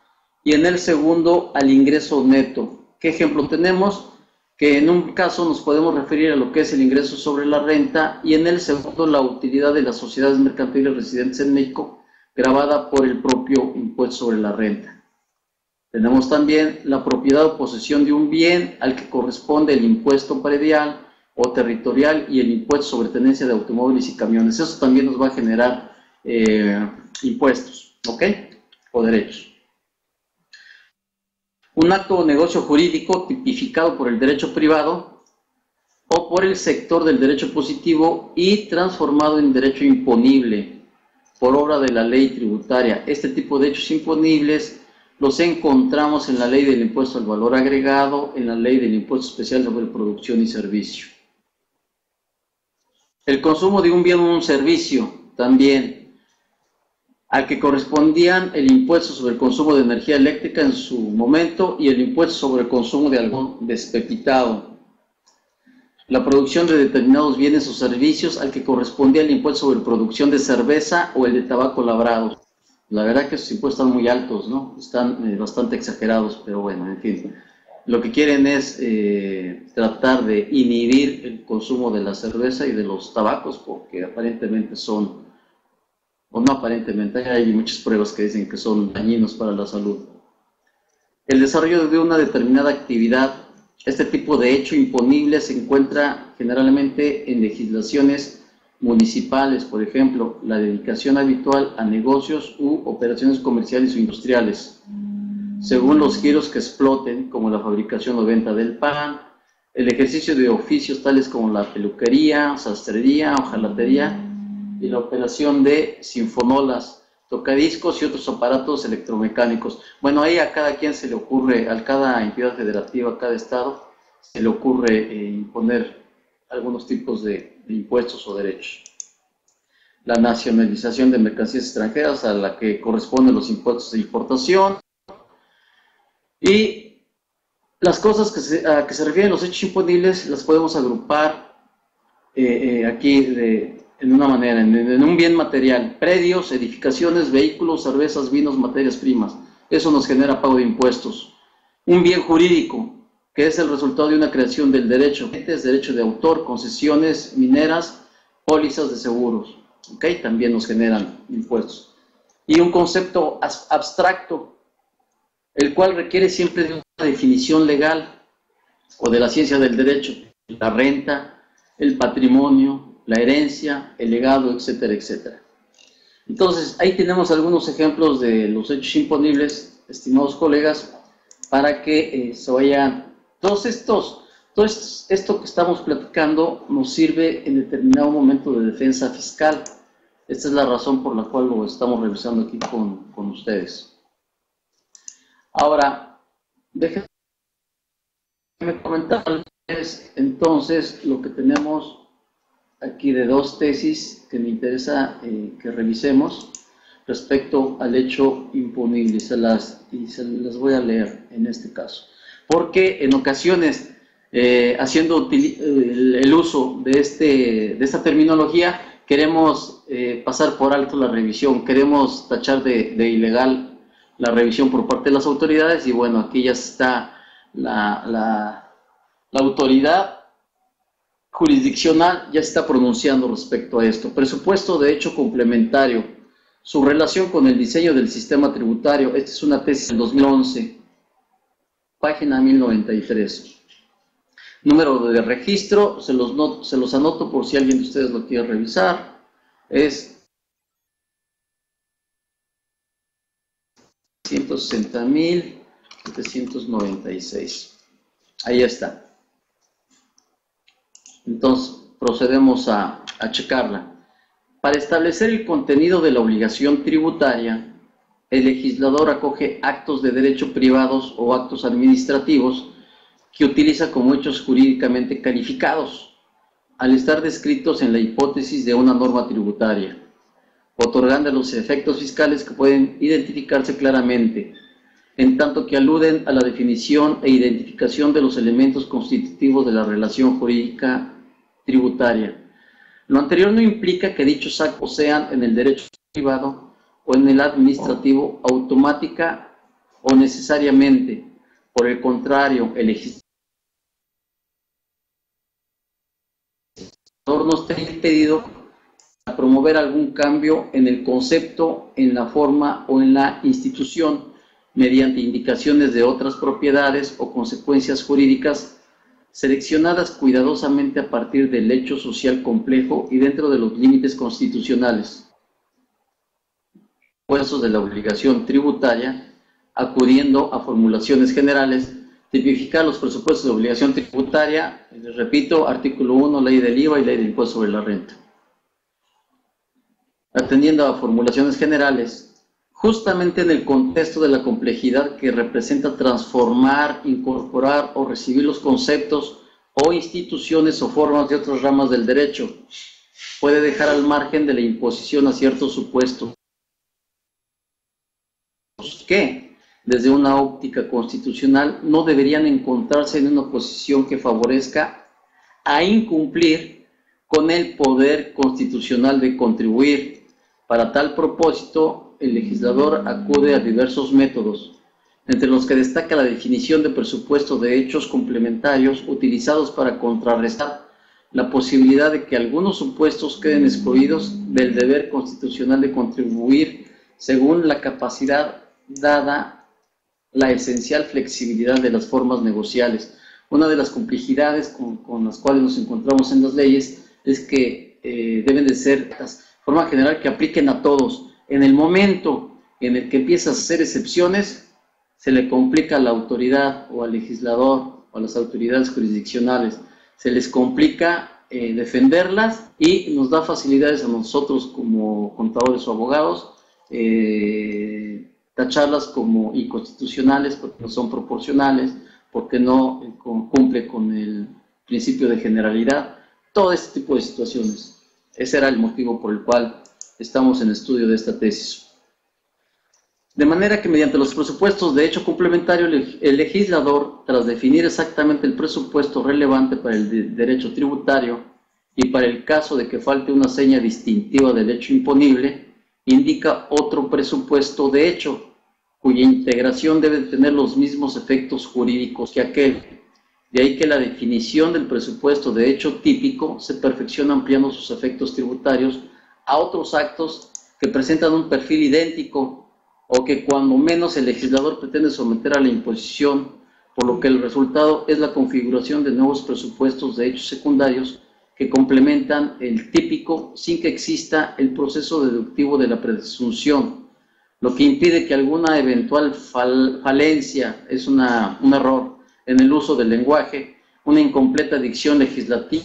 Speaker 1: y en el segundo al ingreso neto. ¿Qué ejemplo tenemos? Que en un caso nos podemos referir a lo que es el ingreso sobre la renta y en el segundo la utilidad de las sociedades mercantiles residentes en México, gravada por el propio impuesto sobre la renta. Tenemos también la propiedad o posesión de un bien al que corresponde el impuesto predial o territorial y el impuesto sobre tenencia de automóviles y camiones. Eso también nos va a generar impuestos, ¿ok? O derechos. Un acto o negocio jurídico tipificado por el derecho privado o por el sector del derecho positivo y transformado en derecho imponible por obra de la ley tributaria. Este tipo de hechos imponibles los encontramos en la ley del impuesto al valor agregado, en la ley del impuesto especial sobre producción y servicio. El consumo de un bien o un servicio también, al que correspondían el impuesto sobre el consumo de energía eléctrica en su momento y el impuesto sobre el consumo de algún despepitado. La producción de determinados bienes o servicios al que correspondía el impuesto sobre producción de cerveza o el de tabaco labrado. La verdad que esos impuestos están muy altos, ¿no? Están bastante exagerados, pero bueno, en fin. Lo que quieren es tratar de inhibir el consumo de la cerveza y de los tabacos porque aparentemente son, o no aparentemente, hay muchas pruebas que dicen que son dañinos para la salud. El desarrollo de una determinada actividad, este tipo de hecho imponible se encuentra generalmente en legislaciones municipales, por ejemplo, la dedicación habitual a negocios u operaciones comerciales o industriales, según los giros que exploten, como la fabricación o venta del pan, el ejercicio de oficios tales como la peluquería, sastrería, hojalatería y la operación de sinfonolas, tocadiscos y otros aparatos electromecánicos. Bueno, ahí a cada quien se le ocurre, a cada entidad federativa, a cada estado, se le ocurre imponer algunos tipos de impuestos o derechos. La nacionalización de mercancías extranjeras a la que corresponden los impuestos de importación y las cosas a que se refieren los hechos imponibles las podemos agrupar aquí en una manera, en un bien material: predios, edificaciones, vehículos, cervezas, vinos, materias primas. Eso nos genera pago de impuestos. Un bien jurídico, que es el resultado de una creación del derecho, es derecho de autor, concesiones mineras, pólizas de seguros, ¿ok? También nos generan impuestos. Y un concepto abstracto, el cual requiere siempre de una definición legal o de la ciencia del derecho: la renta, el patrimonio, la herencia, el legado, etcétera, etcétera. Entonces, ahí tenemos algunos ejemplos de los hechos imponibles, estimados colegas, para que se vayan. Todo esto que estamos platicando nos sirve en determinado momento de defensa fiscal. Esta es la razón por la cual lo estamos revisando aquí con ustedes. Ahora, déjenme comentarles entonces lo que tenemos aquí de dos tesis que me interesa que revisemos respecto al hecho imponible, y se las voy a leer en este caso. Porque en ocasiones, haciendo el uso de esta terminología, queremos pasar por alto la revisión, queremos tachar de ilegal la revisión por parte de las autoridades, y bueno, aquí ya está la autoridad jurisdiccional, ya está pronunciando respecto a esto. Presupuesto de hecho complementario, su relación con el diseño del sistema tributario. Esta es una tesis del 2011. Página 1093. Número de registro, se los anoto por si alguien de ustedes lo quiere revisar. Es 160.796. Ahí está. Entonces, procedemos a checarla. Para establecer el contenido de la obligación tributaria, el legislador acoge actos de derecho privados o actos administrativos que utiliza como hechos jurídicamente calificados. al estar descritos en la hipótesis de una norma tributaria, otorgando los efectos fiscales que pueden identificarse claramente, en tanto que aluden a la definición e identificación de los elementos constitutivos de la relación jurídica tributaria. Lo anterior no implica que dichos actos sean en el derecho privado o en el administrativo automática o necesariamente. Por el contrario, el legislador no está impedido a promover algún cambio en el concepto, en la forma o en la institución, mediante indicaciones de otras propiedades o consecuencias jurídicas seleccionadas cuidadosamente a partir del hecho social complejo y dentro de los límites constitucionales, puestos de la obligación tributaria, acudiendo a formulaciones generales, tipificar los presupuestos de obligación tributaria, les repito, artículo 1, ley del IVA y ley del impuesto sobre la renta. Atendiendo a formulaciones generales, justamente en el contexto de la complejidad que representa transformar, incorporar o recibir los conceptos o instituciones o formas de otras ramas del derecho, puede dejar al margen de la imposición a ciertos supuestos que, desde una óptica constitucional, no deberían encontrarse en una posición que favorezca a incumplir con el poder constitucional de contribuir. Para tal propósito, el legislador acude a diversos métodos, entre los que destaca la definición de presupuesto de hechos complementarios utilizados para contrarrestar la posibilidad de que algunos supuestos queden excluidos del deber constitucional de contribuir según la capacidad dada la esencial flexibilidad de las formas negociales. Una de las complejidades con las cuales nos encontramos en las leyes es que deben de ser de forma general que apliquen a todos. En el momento en el que empiezas a hacer excepciones, se le complica a la autoridad o al legislador o a las autoridades jurisdiccionales, se les complica defenderlas y nos da facilidades a nosotros como contadores o abogados, tacharlas como inconstitucionales porque no son proporcionales, porque no cumple con el principio de generalidad, todo este tipo de situaciones. Ese era el motivo por el cual estamos en estudio de esta tesis. De manera que mediante los presupuestos de hecho complementario, el legislador, tras definir exactamente el presupuesto relevante para el derecho tributario y para el caso de que falte una seña distintiva del hecho imponible, indica otro presupuesto de hecho, cuya integración debe tener los mismos efectos jurídicos que aquel. De ahí que la definición del presupuesto de hecho típico se perfecciona ampliando sus efectos tributarios a otros actos que presentan un perfil idéntico o que cuando menos el legislador pretende someter a la imposición, por lo que el resultado es la configuración de nuevos presupuestos de hechos secundarios que complementan el típico sin que exista el proceso deductivo de la presunción, lo que impide que alguna eventual falencia, es un error en el uso del lenguaje, una incompleta dicción legislativa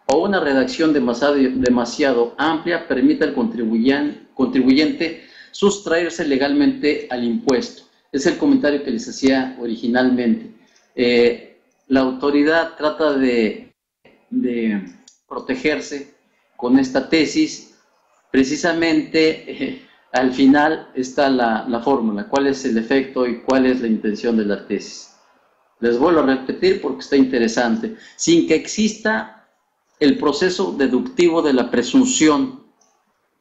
Speaker 1: o una redacción demasiado amplia permita al contribuyente sustraerse legalmente al impuesto. Es el comentario que les hacía originalmente. La autoridad trata de protegerse con esta tesis. Precisamente al final está la fórmula, cuál es el efecto y cuál es la intención de la tesis. Les vuelvo a repetir porque está interesante. Sin que exista el proceso deductivo de la presunción,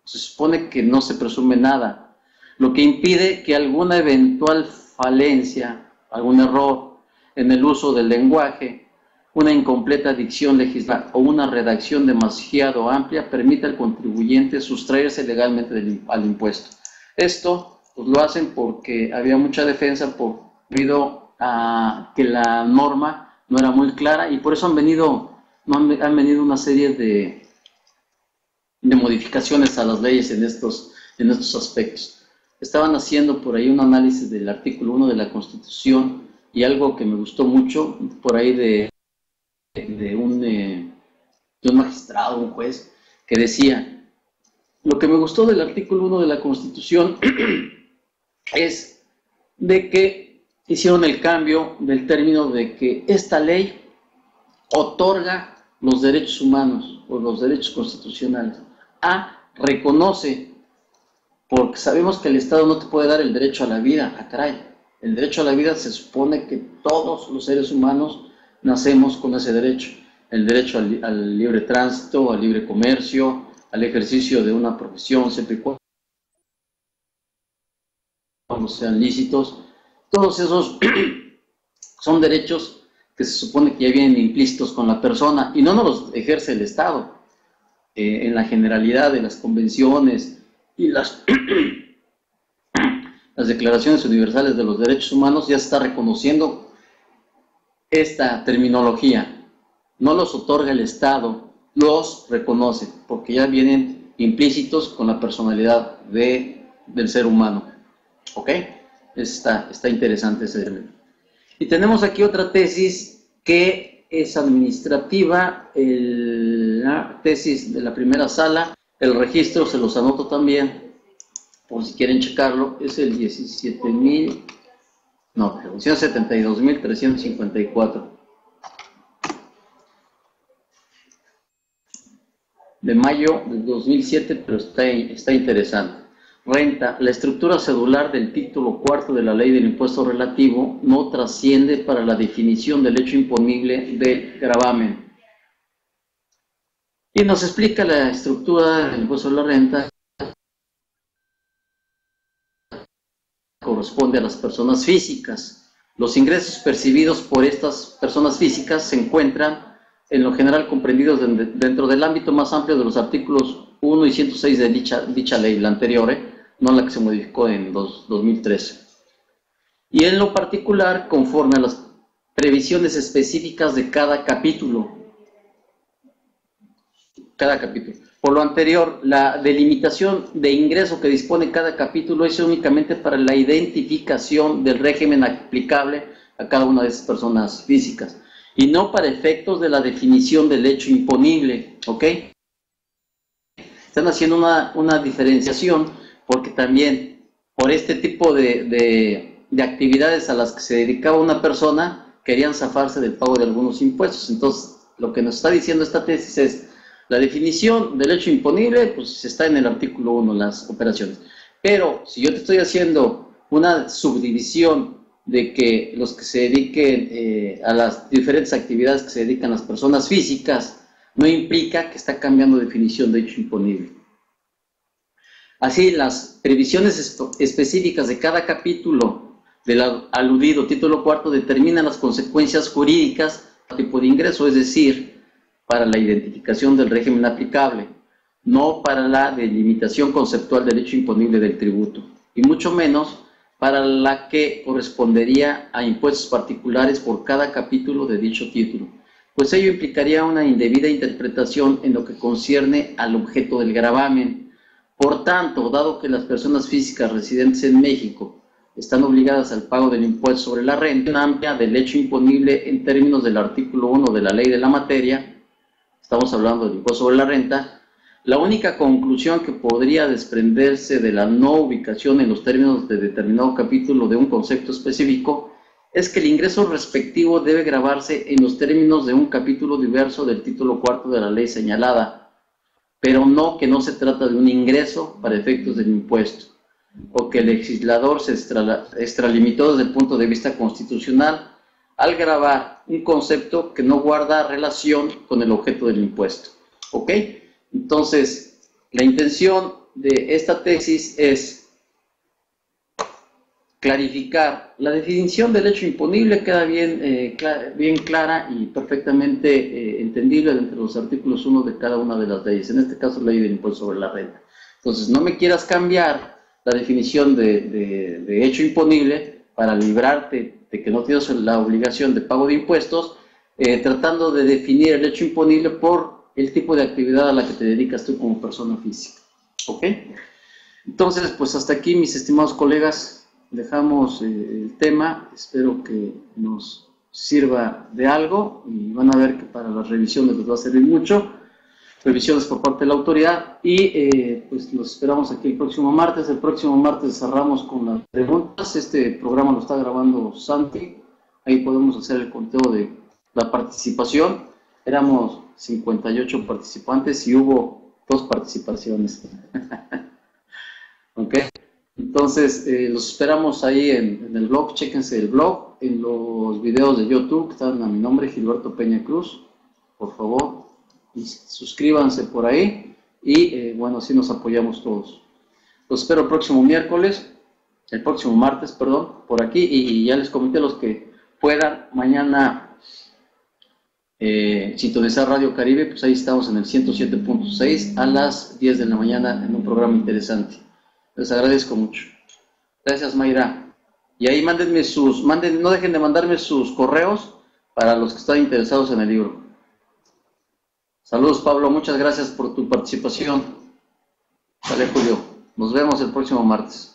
Speaker 1: se supone que no se presume nada, lo que impide que alguna eventual falencia, algún error en el uso del lenguaje, una incompleta dicción legislativa o una redacción demasiado amplia permita al contribuyente sustraerse legalmente al impuesto. Esto pues, lo hacen porque había mucha defensa debido a que la norma no era muy clara y por eso han venido una serie de modificaciones a las leyes en estos aspectos. Estaban haciendo por ahí un análisis del artículo 1 de la Constitución y algo que me gustó mucho por ahí de un magistrado, un juez, que decía, lo que me gustó del artículo 1 de la Constitución es de que hicieron el cambio del término de que esta ley otorga los derechos humanos o los derechos constitucionales. A, reconoce, porque sabemos que el Estado no te puede dar el derecho a la vida. Ah, caray, el derecho a la vida se supone que todos los seres humanos nacemos con ese derecho. El derecho al libre tránsito, al libre comercio, al ejercicio de una profesión, siempre y cuando sean lícitos. Todos esos son derechos que se supone que ya vienen implícitos con la persona y no nos los ejerce el Estado. En la generalidad de las convenciones y las declaraciones universales de los derechos humanos ya se está reconociendo esta terminología. No los otorga el Estado, los reconoce, porque ya vienen implícitos con la personalidad del ser humano. ¿Ok? Está interesante ese elemento. Y tenemos aquí otra tesis que es administrativa, la tesis de la primera sala, el registro se los anoto también, por si quieren checarlo, es el 72.354 de mayo del 2007, pero está interesante. Renta. La estructura cedular del título cuarto de la ley del impuesto relativo no trasciende para la definición del hecho imponible del gravamen. Y nos explica la estructura del impuesto de la renta. Corresponde a las personas físicas. Los ingresos percibidos por estas personas físicas se encuentran en lo general comprendidos dentro del ámbito más amplio de los artículos 1 y 106 de dicha ley, la anterior, no la que se modificó en 2013. Y en lo particular, conforme a las previsiones específicas de cada capítulo. Por lo anterior, la delimitación de ingreso que dispone cada capítulo es únicamente para la identificación del régimen aplicable a cada una de esas personas físicas y no para efectos de la definición del hecho imponible, ¿ok? Están haciendo una diferenciación porque también por este tipo de actividades a las que se dedicaba una persona querían zafarse del pago de algunos impuestos. Entonces, lo que nos está diciendo esta tesis es la definición del hecho imponible, pues está en el artículo 1, las operaciones. Pero si yo te estoy haciendo una subdivisión de que los que se dediquen a las diferentes actividades que se dedican las personas físicas, no implica que está cambiando definición de hecho imponible. Así, las previsiones específicas de cada capítulo del aludido título cuarto determinan las consecuencias jurídicas del tipo de ingreso, es decir, para la identificación del régimen aplicable, no para la delimitación conceptual del hecho imponible del tributo, y mucho menos para la que correspondería a impuestos particulares por cada capítulo de dicho título, pues ello implicaría una indebida interpretación en lo que concierne al objeto del gravamen. Por tanto, dado que las personas físicas residentes en México están obligadas al pago del impuesto sobre la renta amplia del hecho imponible en términos del artículo 1 de la ley de la materia, estamos hablando del impuesto sobre la renta, la única conclusión que podría desprenderse de la no ubicación en los términos de determinado capítulo de un concepto específico es que el ingreso respectivo debe gravarse en los términos de un capítulo diverso del título cuarto de la ley señalada, pero no que no se trata de un ingreso para efectos del impuesto, o que el legislador se extralimitó desde el punto de vista constitucional al gravar un concepto que no guarda relación con el objeto del impuesto. ¿Ok? Entonces, la intención de esta tesis es clarificar. La definición del hecho imponible queda bien clara y perfectamente entendible dentro de los artículos 1 de cada una de las leyes, en este caso la ley del impuesto sobre la renta. Entonces, no me quieras cambiar la definición de hecho imponible para librarte de que no tienes la obligación de pago de impuestos, tratando de definir el hecho imponible por el tipo de actividad a la que te dedicas tú como persona física. ¿Ok? Entonces, pues hasta aquí, mis estimados colegas, dejamos el tema. Espero que nos sirva de algo y van a ver que para las revisiones les va a servir mucho. Revisiones por parte de la autoridad y pues los esperamos aquí el próximo martes. El próximo martes cerramos con las preguntas. Este programa lo está grabando Santi. Ahí podemos hacer el conteo de la participación. éramos 58 participantes y hubo 2 participaciones. ¿Ok? Entonces, los esperamos ahí en el blog, chéquense el blog, en los videos de YouTube que están a mi nombre, Gilberto Peña Cruz, por favor, y suscríbanse por ahí y bueno, así nos apoyamos todos. Los espero el próximo martes, perdón, por aquí, y ya les comenté a los que puedan mañana sintonizar Radio Caribe, pues ahí estamos en el 107.6 a las 10 de la mañana en un programa interesante. Les agradezco mucho. Gracias, Mayra. Y ahí no dejen de mandarme sus correos para los que están interesados en el libro. Saludos, Pablo, muchas gracias por tu participación. Vale, Julio. Nos vemos el próximo martes.